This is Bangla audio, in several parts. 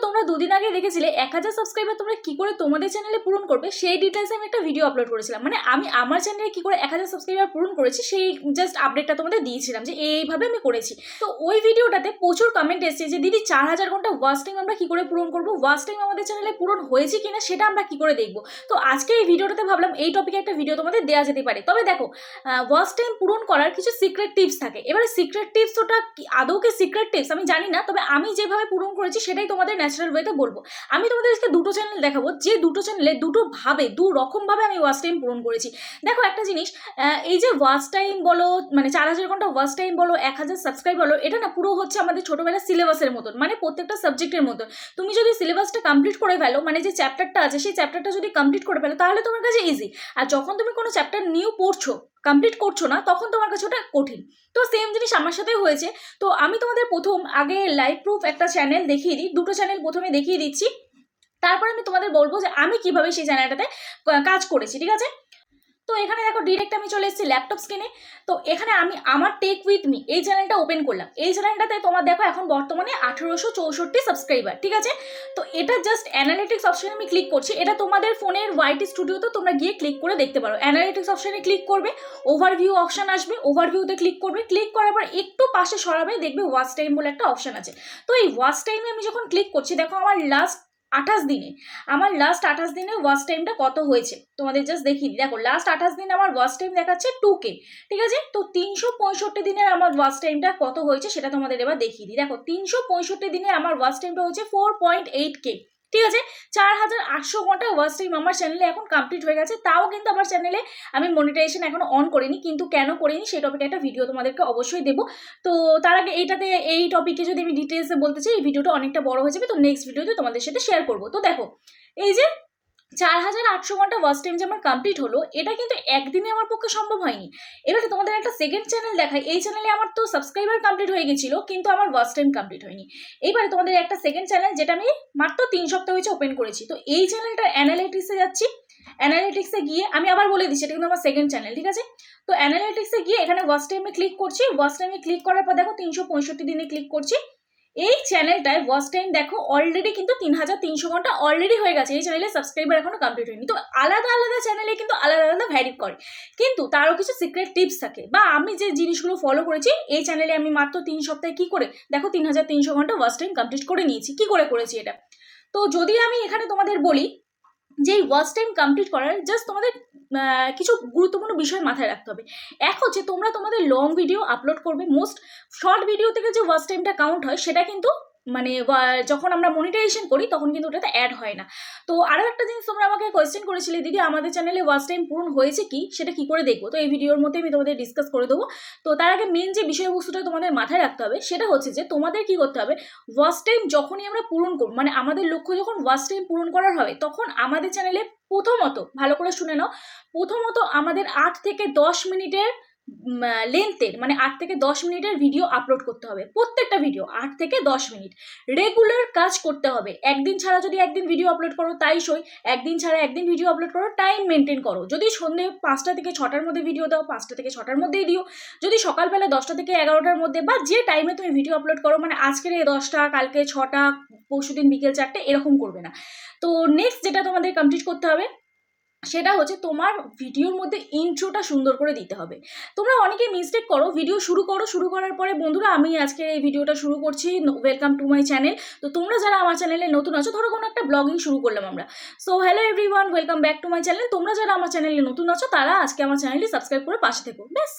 তোমরা দুদিন আগে দেখেছিলে 1000 সাবস্ক্রাইবার তোমরা কি করে তোমাদের চ্যানেলে পূরণ করবে সেই ডিটেলসে আমি একটা ভিডিও আপলোড করেছিলাম। মানে আমি আমার চ্যানেলে কি করে 1000 সাবস্ক্রাইবার পূরণ করেছি সেই জাস্ট আপডেটটা তোমাদের দিয়েছিলাম যে এইভাবে আমি করেছি। তো ওই ভিডিওটাতে প্রচুর কমেন্ট এসেছে যে দিদি 4000 ঘন্টা ওয়াচ টাইম আমরা কি করে পূরণ করবো, ওয়াচ টাইম আমাদের চ্যানেলে পূরণ হয়েছে কিনা সেটা আমরা কি করে দেখবো। তো আজকে এই ভিডিওটাতে ভাবলাম এই টপিকে একটা ভিডিও তোমাদের দেওয়া যেতে পারে। তবে দেখো, ওয়াচ টাইম পূরণ করার কিছু সিক্রেট টিপস থাকে। এবারে সিক্রেট টিপস ওটা আদৌ কি সিক্রেট টিপস আমি জানি না, তবে আমি যেভাবে পূরণ করেছি সেটাই তোমাদের ন্যাচারাল ওয়েতে বলবো। আমি তোমাদের আজকে দুটো চ্যানেল দেখাবো, যে দুটো চ্যানেলে দু রকমভাবে আমি ওয়াচ টাইম পূরণ করেছি। দেখো একটা জিনিস, এই যে ওয়াচ টাইম বলো, মানে 4000 ঘন্টা ওয়াচ টাইম বলো, 1000 সাবস্ক্রাইব বলো, এটা না পুরো হচ্ছে আমাদের ছোটবেলার সিলেবাসের মতন, মানে প্রত্যেকটা সাবজেক্টের মতন। তুমি যদি সিলেবাসটা কমপ্লিট করে ফেলো, মানে যে চ্যাপ্টারটা আছে সেই চ্যাপ্টারটা যদি কমপ্লিট করে ফেলো তাহলে তোমার কাছে ইজি। আর যখন তুমি কোনো চ্যাপ্টার নিউ পড়ছো, কমপ্লিট করছো না, তখন তোমার কাছে ওটা কঠিন। তো সেম জিনিস আমার সাথেও হয়েছে। তো আমি তোমাদের প্রথম আগে লাইভ প্রুফ একটা চ্যানেল দেখিয়ে দিই, দুটো চ্যানেল প্রথমে দেখিয়ে দিচ্ছি, তারপরে আমি তোমাদের বলবো যে আমি কিভাবে সেই চ্যানেলটাতে কাজ করেছি, ঠিক আছে। তো এখানে দেখো ডিরেক্ট আমি চলে এসেছি ল্যাপটপ স্ক্রিনে। তো এখানে আমি আমার টেক উইথ মি এই চ্যানেলটা ওপেন করলাম। এই চ্যানেলটাতে তোমার দেখো এখন বর্তমানে 1864 সাবস্ক্রাইবার, ঠিক আছে। তো এটা জাস্ট অ্যানালিটিক্স অপশনে আমি ক্লিক করছি। এটা তোমাদের ফোনের ওয়াইটি স্টুডিওতে তোমরা গিয়ে ক্লিক করে দেখতে পারো। অ্যানালিটিক্স অপশনে ক্লিক করবে, ওভারভিউ অপশন আসবে, ওভারভিউতে ক্লিক করবে, ক্লিক করার পর একটু পাশে সরাবে, দেখবে ওয়াচ টাইম বলে একটা অপশন আছে। তো এই ওয়াচ টাইমে আমি যখন ক্লিক করছি, দেখো আমার লাস্ট 28 দিনে ওয়াচ টাইমটা কত হয়েছে তোমাদের জাস্ট দেখিয়ে দিই। দেখো লাস্ট 28 দিনে আমার ওয়াচ টাইম দেখাচ্ছে 2K, ঠিক আছে। তো 365 দিনের আমার ওয়াচ টাইমটা কত হয়েছে সেটা তোমাদের এবার দেখিয়ে দিই। দেখো 365 দিনে আমার ওয়াচ টাইমটা হচ্ছে 4.8K, ঠিক আছে। 4800 ঘন্টা ওয়াচ টাইম আমার চ্যানেলে এখন কমপ্লিট হয়ে গেছে। তাও কিন্তু আমার চ্যানেলে আমি মনিটাইজেশন এখনো অন করিনি, কিন্তু কেন করিনি সেই টপিকে একটা ভিডিও তোমাদেরকে অবশ্যই দেবো। তো তার আগে এই টপিকে যদি আমি ডিটেলসে বলতে চাই, এই ভিডিওটা অনেকটা বড় হয়ে যাবে, তো নেক্সট ভিডিওতে তোমাদের সাথে শেয়ার করবো। তো দেখো এই যে 4800 ঘন্টা ওয়াচ টাইম যে আমার কমপ্লিট হলো, এটা কিন্তু একদিনে আমার পক্ষে সম্ভব হয়নি। এবারে তোমাদের একটা সেকেন্ড চ্যানেল দেখাই। এই চ্যানেলে আমার তো সাবস্ক্রাইবার কমপ্লিট হয়ে গেছিল, কিন্তু আমার ওয়াচ টাইম কমপ্লিট হয়নি। এইবারে তোমাদের একটা সেকেন্ড চ্যানেল, যেটা আমি মাত্র 3 সপ্তাহ হয়েছে ওপেন করেছি। তো এই চ্যানেলটার অ্যানালিটিক্সে যাচ্ছি। অ্যানালিটিক্সে গিয়ে আমি আবার বলে দিচ্ছি এটা কিন্তু আমার সেকেন্ড চ্যানেল, ঠিক আছে। তো অ্যানালিটিক্সে গিয়ে এখানে ওয়াচ টাইমে ক্লিক করছি। ওয়াচ টাইমে ক্লিক করার পর দেখো 365 দিনে ক্লিক করছি। এই চ্যানেলটায় ওয়াচ টাইম দেখো অলরেডি কিন্তু 3300 ঘন্টা অলরেডি হয়ে গেছে। এই চ্যানেলে সাবস্ক্রাইবার এখনো কমপ্লিট হয়নি। তো আলাদা আলাদা চ্যানেলে কিন্তু আলাদা আলাদা ভ্যারি করে, কিন্তু তারও কিছু সিক্রেট টিপস থাকে। বা আমি যে জিনিসগুলো ফলো করেছি এই চ্যানেলে, আমি মাত্র 3 সপ্তাহে কি করে দেখো 3300 ঘন্টা ওয়াচ টাইম কমপ্লিট করে নিয়েছি। কি করে করেছি এটা? তো যদি আমি এখানে তোমাদের বলি যে এই ওয়াচ টাইম কমপ্লিট করার জাস্ট তোমাদের কিছু গুরুত্বপূর্ণ বিষয় মাথায় রাখতে হবে। এক হচ্ছে তোমরা তোমাদের লং ভিডিও আপলোড করবে। মোস্ট শর্ট ভিডিও থেকে যে ওয়াচ টাইমটা কাউন্ট হয় সেটা কিন্তু মানে যখন আমরা মনিটাইজেশন করি তখন কিন্তু ওটাতে অ্যাড হয় না। তো আরও একটা জিনিস তোমরা আমাকে কোয়েশ্চেন করেছিলে, দিদি আমাদের চ্যানেলে ওয়াচ টাইম পূরণ হয়েছে কি, সেটা কি করে দেখবো। তো এই ভিডিওর মধ্যে আমি তোমাদের ডিসকাস করে দেবো। তো তার আগে মেন যে বিষয়বস্তুটা তোমাদের মাথায় রাখতে হবে সেটা হচ্ছে যে তোমাদের কি করতে হবে, ওয়াচ টাইম যখনই আমরা পূরণ করব, মানে আমাদের লক্ষ্য যখন ওয়াচ টাইম পূরণ করার হবে, তখন আমাদের চ্যানেলে প্রথমত ভালো করে শুনে নাও, প্রথমত আমাদের 8 থেকে 10 মিনিটের লেন্থের, মানে 8 থেকে 10 মিনিটের ভিডিও আপলোড করতে হবে। প্রত্যেকটা ভিডিও 8 থেকে 10 মিনিট রেগুলার কাজ করতে হবে। একদিন ছাড়া যদি একদিন ভিডিও আপলোড করো তাই সই, একদিন ছাড়া একদিন ভিডিও আপলোড করো, টাইম মেনটেন করো। যদি সন্ধ্যে 5টা থেকে 6টার মধ্যে ভিডিও দাও, 5টা থেকে 6টার মধ্যেই দিও। যদি সকালবেলা 10টা থেকে 11টার মধ্যে, বা যে টাইমে তুমি ভিডিও আপলোড করো, মানে আজকের 10টা, কালকে 6টা, পরশুদিন বিকেল 4টে, এরকম করবে না। তো নেক্সট যেটা তোমাদের কমপ্লিট করতে হবে সেটা হচ্ছে তোমার ভিডিওর মধ্যে ইন্ট্রোটা সুন্দর করে দিতে হবে। তোমরা অনেকেই মিস্টেক করো, ভিডিও শুরু করার পরে বন্ধুরা আমি আজকে এই ভিডিওটা শুরু করছি, ওয়েলকাম টু মাই চ্যানেল। তো তোমরা যারা আমার চ্যানেলে নতুন আছো, ধরো কোনো একটা ব্লগিং শুরু করলাম আমরা, so hello everyone, welcome back to my channel. তোমরা যারা আমার চ্যানেলে নতুন আছো তারা আজকে আমার চ্যানেলটি সাবস্ক্রাইব করে পাশে থেকো। ব্যাস,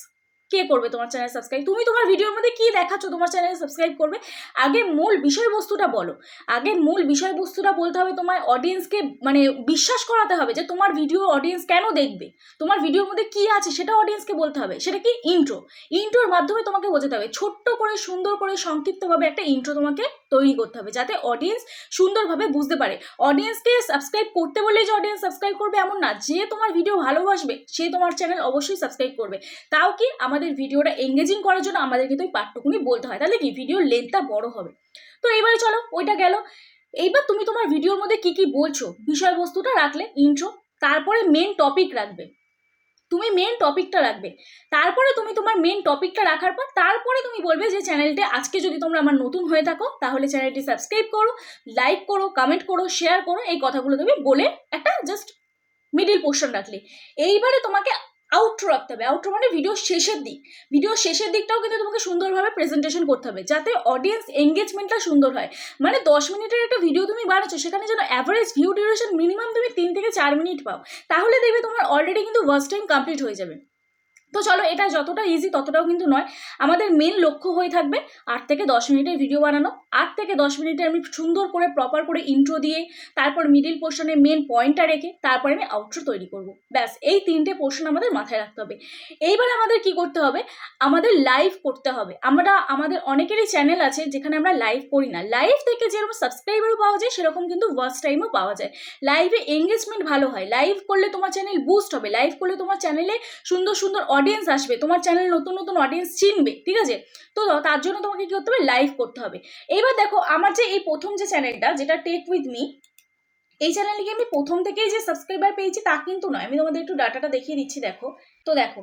কে করবে তোমার চ্যানেল সাবস্ক্রাইব? তুমি তোমার ভিডিওর মধ্যে কি দেখাচ্ছ তোমার চ্যানেলে সাবস্ক্রাইব করবে। আগে মূল বিষয়বস্তুটা বলো, আগে মূল বিষয়বস্তুটা বলতে হবে। তোমার অডিয়েন্সকে মানে বিশ্বাস করাতে হবে যে তোমার ভিডিও অডিয়েন্স কেন দেখবে, তোমার ভিডিওর মধ্যে কি আছে সেটা অডিয়েন্সকে বলতে হবে। সেটা কি? ইন্ট্রোর মাধ্যমে তোমাকে বোঝাতে হবে। ছোট্ট করে সুন্দর করে সংক্ষিপ্তভাবে একটা ইন্ট্রো তোমাকে তৈরি করতে হবে, যাতে অডিয়েন্স সুন্দরভাবে বুঝতে পারে। অডিয়েন্সকে সাবস্ক্রাইব করতে বললেই যে অডিয়েন্স সাবস্ক্রাইব করবে এমন না, যে তোমার ভিডিও ভালোবাসবে সে তোমার চ্যানেল অবশ্যই সাবস্ক্রাইব করবে। তাও কি আমাদের ভিডিওটা এঙ্গেজিং করার জন্য আমাদের কিন্তু ওই পার্টটুকুনি বলতে হয়, তাহলে কি ভিডিওর লেন্থটা বড় হবে। তো এইবারে চলো, ওইটা গেল। এইবার তুমি তোমার ভিডিওর মধ্যে কি কি বলছো, বিষয়বস্তুটা রাখলে ইন্ট্রো, তারপরে মেন টপিক রাখবে। তুমি মেন টপিকটা রাখবে, তারপরে তুমি তোমার মেন টপিকটা রাখার পর তারপরে তুমি বলবে যে চ্যানেলটি আজকে যদি তোমরা আমার নতুন হয়ে থাকো তাহলে চ্যানেলটি সাবস্ক্রাইব করো, লাইক করো, কমেন্ট করো, শেয়ার করো, এই কথাগুলো তুমি বলে একটা জাস্ট মিডিল পোর্শন রাখলে। এইবারে তোমাকে আউটরো রাখতে হবে। আউটরো মানে ভিডিওর শেষের দিক। ভিডিওর শেষের দিকটাও কিন্তু তোমাকে সুন্দরভাবে প্রেজেন্টেশন করতে হবে যাতে অডিয়েন্স এঙ্গেজমেন্টটা সুন্দর হয়। মানে 10 মিনিটের একটা ভিডিও তুমি বানাচ্ছ, সেখানে যেন অ্যাভারেজ ভিউ ডিউরেশন মিনিমাম তুমি 3 থেকে 4 মিনিট পাও, তাহলে দেখবে তোমার অলরেডি কিন্তু ওয়াচ টাইম কমপ্লিট হয়ে যাবে। তো চলো, এটা যতটা ইজি ততটাও কিন্তু নয়। আমাদের মেন লক্ষ্য হয়ে থাকবে 8 থেকে 10 মিনিটের ভিডিও বানানো। 8 থেকে 10 মিনিটে আমি সুন্দর করে প্রপার করে ইন্ট্রো দিয়ে তারপর মিডিল পোর্শনে মেন পয়েন্টটা রেখে তারপরে আমি আউটরো তৈরি করব। ব্যাস, এই 3টে পোর্শন আমাদের মাথায় রাখতে হবে। এইবার আমাদের কি করতে হবে, আমাদের লাইভ করতে হবে। আমাদের অনেকেরই চ্যানেল আছে যেখানে আমরা লাইভ করি না। লাইভ থেকে যেরকম সাবস্ক্রাইবারও পাওয়া যায় সেরকম কিন্তু ওয়াচ টাইমও পাওয়া যায়। লাইভে এঙ্গেজমেন্ট ভালো হয়। লাইভ করলে তোমার চ্যানেল বুস্ট হবে। লাইভ করলে তোমার চ্যানেলে সুন্দর সুন্দর অডিয়েন্স আসবে, তোমার চ্যানেল নতুন নতুন অডিয়েন্স চিনবে, ঠিক আছে? তো তার জন্য তোমাকে কি করতে হবে, লাইভ করতে হবে। এইবার দেখো, আমার যে এই প্রথম যে চ্যানেলটা যেটা টেক উইথ মি, এই চ্যানেলে আমি প্রথম থেকেই যে সাবস্ক্রাইবার পেয়েছি তা কিন্তু নয়। আমি তোমাদের একটু ডাটাটা দেখিয়ে দিচ্ছি। দেখো, তো দেখো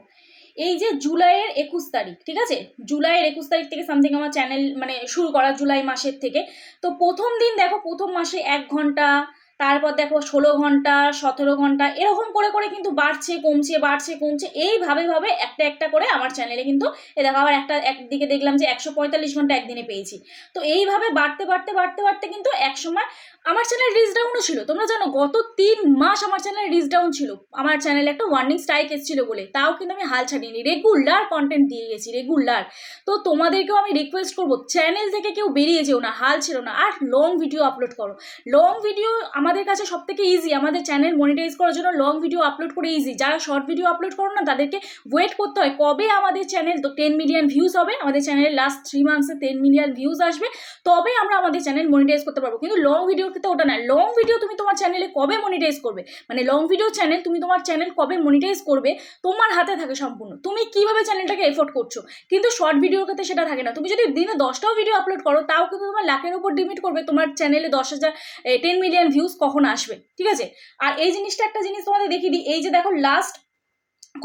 এই যে জুলাইয়ের 21 তারিখ, ঠিক আছে, জুলাইয়ের 21 তারিখ থেকে সামথিং আমার চ্যানেল মানে শুরু করা, জুলাই মাসের থেকে। তো প্রথম দিন দেখো, প্রথম মাসে 1 ঘন্টা, তারপর দেখো 16 ঘন্টা, 17 ঘন্টা, এরকম করে করে কিন্তু বাড়ছে কমছে, বাড়ছে কমছে, এইভাবে ভাবে একটা একটা করে আমার চ্যানেলে কিন্তু দেখো আবার একদিকে দেখলাম যে 145 ঘন্টা একদিনে পেয়েছি। তো এইভাবে বাড়তে বাড়তে বাড়তে বাড়তে কিন্তু এক সময় আমার চ্যানেল রিচ ডাউনও ছিল। তোমরা জানো গত 3 মাস আমার চ্যানেল রিচ ডাউন ছিল। আমার চ্যানেলে একটা ওয়ার্নিং স্ট্রাইক এসেছিল বলে, তাও কিন্তু আমি হাল ছাড়িনি, রেগুলার কন্টেন্ট দিয়ে গেছি, রেগুলার। তো তোমাদেরকেও আমি রিকোয়েস্ট করবো, চ্যানেল থেকে কেউ বেরিয়ে যেও না, হাল ছিল না, আর লং ভিডিও আপলোড করো। লং ভিডিও আমাদের কাছে সব থেকে ইজি। আমাদের চ্যানেল মনিটাইজ করার জন্য লং ভিডিও আপলোড করে ইজি। যারা শর্ট ভিডিও আপলোড করো না তাদেরকে ওয়েট করতে হয় কবে আমাদের চ্যানেল তো 10 মিলিয়ন ভিউজ হবে। আমাদের চ্যানেলের লাস্ট 3 মান্থসে 10 মিলিয়ন ভিউজ আসবে, তবে আমরা আমাদের চ্যানেল মনিটাইজ করতে পারবো। কিন্তু লং ভিডিওর ক্ষেত্রে ওটা না। লং ভিডিও তুমি তোমার চ্যানেলে কবে মনিটাইজ করবে, মানে লং ভিডিও চ্যানেল তুমি তোমার চ্যানেল কবে মনিটাইজ করবে তোমার হাতে থাকে সম্পূর্ণ। তুমি কিভাবে চ্যানেলটাকে এফোর্ড করছো। কিন্তু শর্ট ভিডিওর ক্ষেত্রে সেটা থাকে না। তুমি যদি দিনে 10টাও ভিডিও আপলোড করো তাও কিন্তু তোমার লাখের উপর ডিপেন্ড করবে তোমার চ্যানেলে 10 মিলিয়ন ভিউজ কখন আসবে, ঠিক আছে? আর এই জিনিসটা, একটা জিনিস তোমাদের দেখিয়ে দিই। এই যে দেখো, লাস্ট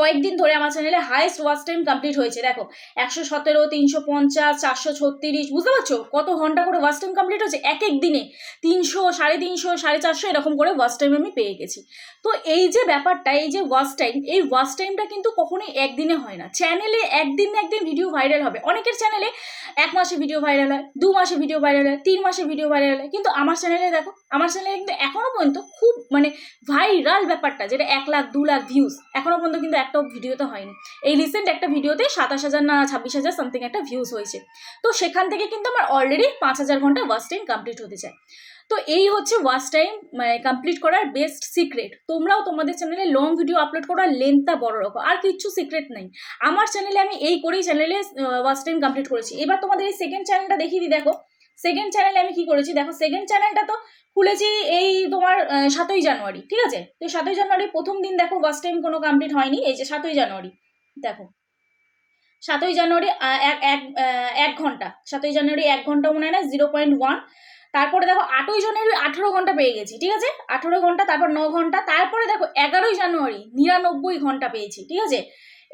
কয়েকদিন ধরে আমার চ্যানেলে হাইয়েস্ট ওয়াচ টাইম কমপ্লিট হয়েছে। দেখো 117, 350, 436, বুঝতে পারছো কত ঘন্টা করে ওয়াচ টাইম কমপ্লিট হচ্ছে এক এক দিনে। 300, 350, 450 এরকম করে ওয়াচ টাইম আমি পেয়ে গেছি। তো এই যে ব্যাপারটা, এই যে ওয়াচ টাইম, এই ওয়াচ টাইমটা কিন্তু কখনোই একদিনে হয় না। চ্যানেলে একদিন না একদিন ভিডিও ভাইরাল হবে। অনেকের চ্যানেলে 1 মাসে ভিডিও ভাইরাল হয়, 2 মাসে ভিডিও ভাইরাল হয়, 3 মাসে ভিডিও ভাইরাল হয়। কিন্তু আমার চ্যানেলে দেখো, আমার চ্যানেলে কিন্তু এখনো পর্যন্ত খুব মানে ভাইরাল ব্যাপারটা যেটা 1 লাখ 2 লাখ ভিউজ এখনো পর্যন্ত কিন্তু একটাও ভিডিওতে হয়নি। এই রিসেন্ট একটা ভিডিওতে 27,000 না 26,000 সামথিং একটা ভিউজ হয়েছে। তো সেখান থেকে কিন্তু আমার অলরেডি 5,000 ঘন্টা ওয়াচ টাইম কমপ্লিট হতে চায়। তো এই হচ্ছে ওয়াচ টাইম মানে কমপ্লিট করার বেস্ট সিক্রেট। তোমরাও তোমাদের চ্যানেলে লং ভিডিও আপলোড করার লেন্থটা বড় রাখো, আর কিচ্ছু সিক্রেট নেই। আমার চ্যানেলে আমি এই করেই চ্যানেলে ওয়াচ টাইম কমপ্লিট করেছি। এবার তোমাদের এই সেকেন্ড চ্যানেলটা দেখিয়ে দিই। দেখো সেকেন্ড চ্যানেলে আমি কি করেছি। দেখো সেকেন্ড চ্যানেলটা তো খুলেছি এই তোমার 7ই জানুয়ারি, ঠিক আছে? তো 7ই জানুয়ারি প্রথম দিন দেখো ওয়াচ টাইম কোনো কমপ্লিট হয়নি। এই যে 7ই জানুয়ারি, দেখো 7ই জানুয়ারি 1 ঘন্টা, 7ই জানুয়ারি 1 ঘন্টা মনে হয় না, 0.1। তারপরে দেখো 8ই জানুয়ারি 18 ঘন্টা পেয়ে গেছি, ঠিক আছে, 18 ঘন্টা, তারপর 9 ঘন্টা। তারপরে দেখো 11ই জানুয়ারি 99 ঘন্টা পেয়েছি, ঠিক আছে।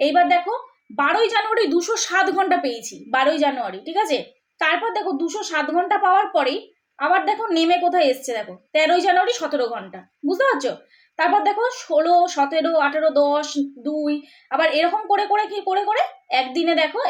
এইবার দেখো 12ই জানুয়ারি 207 ঘন্টা পেয়েছি, 12ই জানুয়ারি, ঠিক আছে। তারপর দেখো 207 ঘন্টা পাওয়ার পরেই আবার দেখো নেমে কোথায় এসছে, দেখো 13ই জানুয়ারি 17 ঘন্টা, বুঝতে পারছো? তারপর দেখো 16, 17, 18, 10, 2, আবার এরকম করে করে কি করে করে একদিনে দেখো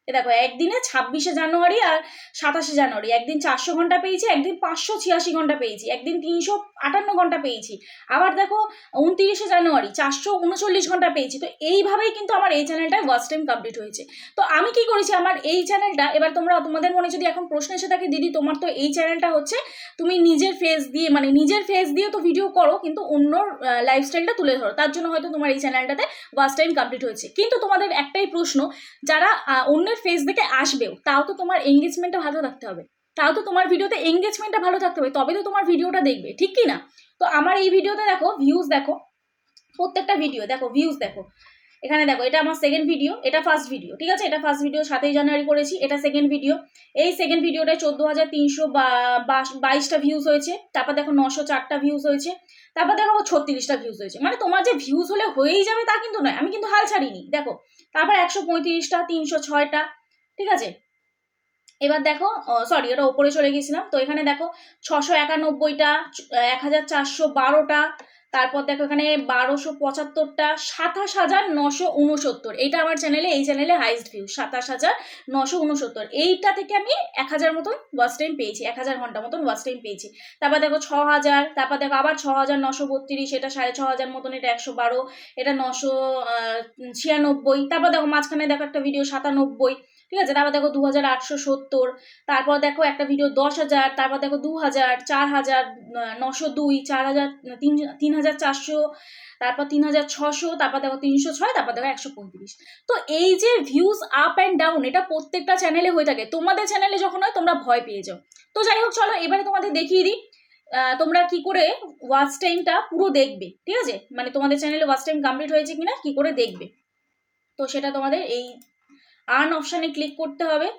দেখো একদিনে 26শে জানুয়ারি আর 27শে জানুয়ারি একদিন 400 ঘন্টা পেয়েছি, একদিন 586 ঘন্টা পেয়েছি, একদিন 358 ঘন্টা পেয়েছি। আবার দেখো 29শে জানুয়ারি 439 ঘন্টা পেয়েছি। তো এইভাবেই কিন্তু আমার এই চ্যানেলটায় ওয়াচ টাইম কমপ্লিট হয়েছে। তো আমি কি করেছি, আমার এই চ্যানেলটা, এবার তোমাদের মনে যদি এখন প্রশ্ন এসে থাকে, দিদি তোমার তো এই চ্যানেলটা হচ্ছে তুমি নিজের ফেস দিয়ে, মানে নিজের ফেস দিয়ে তো ভিডিও করো কিন্তু অন্য লাইফস্টাইলটা তুলে ধরো, তার জন্য হয়তো তোমার এই চ্যানেলটাতে ওয়াচ টাইম কমপ্লিট হয়েছে। কিন্তু তোমাদের একটাই প্রশ্ন, যারা অন্যের ফেস দেখে আসবেও, তাও তো তোমার এঙ্গেজমেন্টটা ভালো থাকতে হবে, তাও তো তোমার ভিডিওতে এঙ্গেজমেন্টটা ভালো থাকতে হবে, তবে তো তোমার ভিডিওটা দেখবে, ঠিক কি না? তো আমার এই ভিডিওতে দেখো ভিউজ, দেখো প্রত্যেকটা ভিডিও দেখো ভিউজ, দেখো এখানে দেখো এটা আমার সেকেন্ড ভিডিও, এটা ফার্স্ট ভিডিও, ঠিক আছে, এটা ফার্স্ট ভিডিও 7ই জানুয়ারি করেছি, এটা সেকেন্ড ভিডিও। এই সেকেন্ড ভিডিওটায় 14,322টা ভিউজ হয়েছে। তারপর দেখো 904টা ভিউজ হয়েছে। তারপর দেখো 36টা ভিউজ হয়েছে। মানে তোমার যে ভিউজ হলে হয়েই যাবে তা কিন্তু নয়, আমি কিন্তু হাল ছাড়িনি। দেখো তারপর 135টা, 306টা, ঠিক আছে। এবার দেখো সরি এটা ওপরে চলে গেছিলাম, তো এখানে দেখো 691টা, 1412টা, তারপর দেখো এখানে 1275টা, 27,969, এইটা আমার চ্যানেলে, এই চ্যানেলে হাইস্ট ভিউ 27,969। এইটা থেকে আমি 1000 মতন ওয়াচ টাইম পেয়েছি, 1000 ঘন্টা মতন ওয়াচ টাইম পেয়েছি। তারপর দেখো 6000, তারপর দেখো আবার 6,932, এটা 6,500 মতন, এটা 112, এটা 996। তারপর দেখো মাঝখানে দেখো একটা ভিডিও 97, ঠিক আছে। তারপর দেখো 2,870, তারপর দেখো একটা ভিডিও 10,000, তারপর দেখো 2,000, 4,000, 902, 4,000, 3,400, তারপর 3,600, তারপর দেখো 306, তারপর দেখো 135। তো এই যে ভিউজ আপ অ্যান্ড ডাউন, এটা প্রত্যেকটা চ্যানেলে হয়ে থাকে। তোমাদের চ্যানেলে যখন হয় তোমরা ভয় পেয়ে যাও। তো যাই হোক চলো এবারে তোমাদের দেখিয়ে দিই তোমরা কি করে ওয়াচ টাইমটা পুরো দেখবে, ঠিক আছে, মানে তোমাদের চ্যানেলে ওয়াচ টাইম কমপ্লিট হয়েছে কিনা কি করে দেখবে। তো সেটা তোমাদের এই আর্ন অপশানে ক্লিক করতে হবে।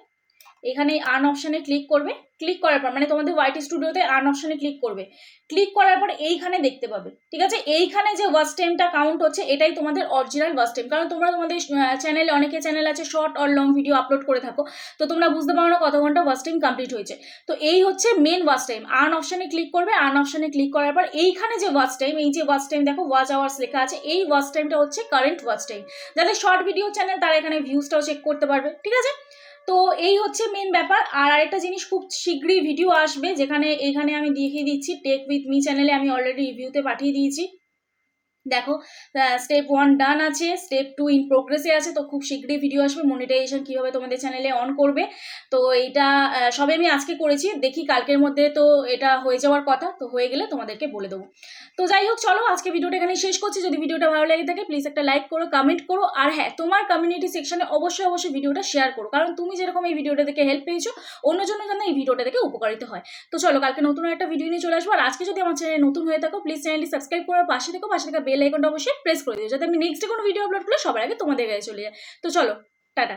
এখানে আর্ন অপশানে ক্লিক করবে, ক্লিক করার পর মানে তোমাদের ওয়াইটি স্টুডিওতে আর্ন অপশানে ক্লিক করবে। ক্লিক করার পর এইখানে দেখতে পাবে, ঠিক আছে। এইখানে যে ওয়াচ টাইমটা কাউন্ট হচ্ছে এটাই তোমাদের অরিজিনাল ওয়াচ টাইম। কারণ তোমরা তোমাদের চ্যানেলে, অনেকে চ্যানেল আছে শর্ট আর লং ভিডিও আপলোড করে থাকো, তো তোমরা বুঝতে পারো না কত ঘন্টা ওয়াচ টাইম কমপ্লিট হয়েছে। তো এই হচ্ছে মেন ওয়াচ টাইম। আর্ন অপশানে ক্লিক করবে, আর্ন অপশানে ক্লিক করার পর এইখানে যে ওয়াচ টাইম, এই যে ওয়াচ টাইম দেখো ওয়াচ আওয়ার্স লেখা আছে, এই ওয়াচ টাইমটা হচ্ছে কারেন্ট ওয়াচ টাইম। যাদের শর্ট ভিডিও চ্যানেল তারা এখানে ভিউজটাও চেক করতে পারবে, ঠিক আছে। তো এই হচ্ছে মেন ব্যাপার। আর আরেকটা জিনিস, খুব শীঘ্রই ভিডিও আসবে যেখানে এখানে আমি দেখিয়ে দিচ্ছি, টেক উইথ মি চ্যানেলে আমি অলরেডি রিভিউতে পাঠিয়ে দিয়েছি। দেখো স্টেপ 1 ডান আছে, স্টেপ 2 ইন প্রোগ্রেসে আছে। তো খুব শীঘ্রই ভিডিও আসবে মনিটাইজেশন কীভাবে তোমাদের চ্যানেলে অন করবে। তো এইটা সবে আমি আজকে করেছি, দেখি কালকের মধ্যে তো এটা হয়ে যাওয়ার কথা, তো হয়ে গেলে তোমাদেরকে বলে দেবো। তো যাই হোক চলো আজকে ভিডিওটা এখানে শেষ করছি। যদি ভিডিওটা ভালো লেগে থাকে প্লিজ একটা লাইক করো, কমেন্ট করো, আর হ্যাঁ তোমার কমিউনিটি সেকশনে অবশ্যই ভিডিওটা শেয়ার করো, কারণ তুমি যেরকম এই ভিডিওটা দেখে হেল্প পেয়েছো অন্যজনের জন্য এই ভিডিওটা দেখে উপকারিত হয়। তো চলো কালকে নতুন একটা ভিডিও নিয়ে চলে আসবো। আর আজকে যদি আমার চ্যানেলে নতুন হয়ে থাকো প্লিজ চ্যানেলটি সাবস্ক্রাইব করার পাশে থেকে বেল আইকনটা অবশ্যই প্রেস করে দিও, যাতে আমি নেক্সট কোনো ভিডিও আপলোড করলে সবার আগে তোমাদের কাছে চলে যায়। তো চলো টাটা।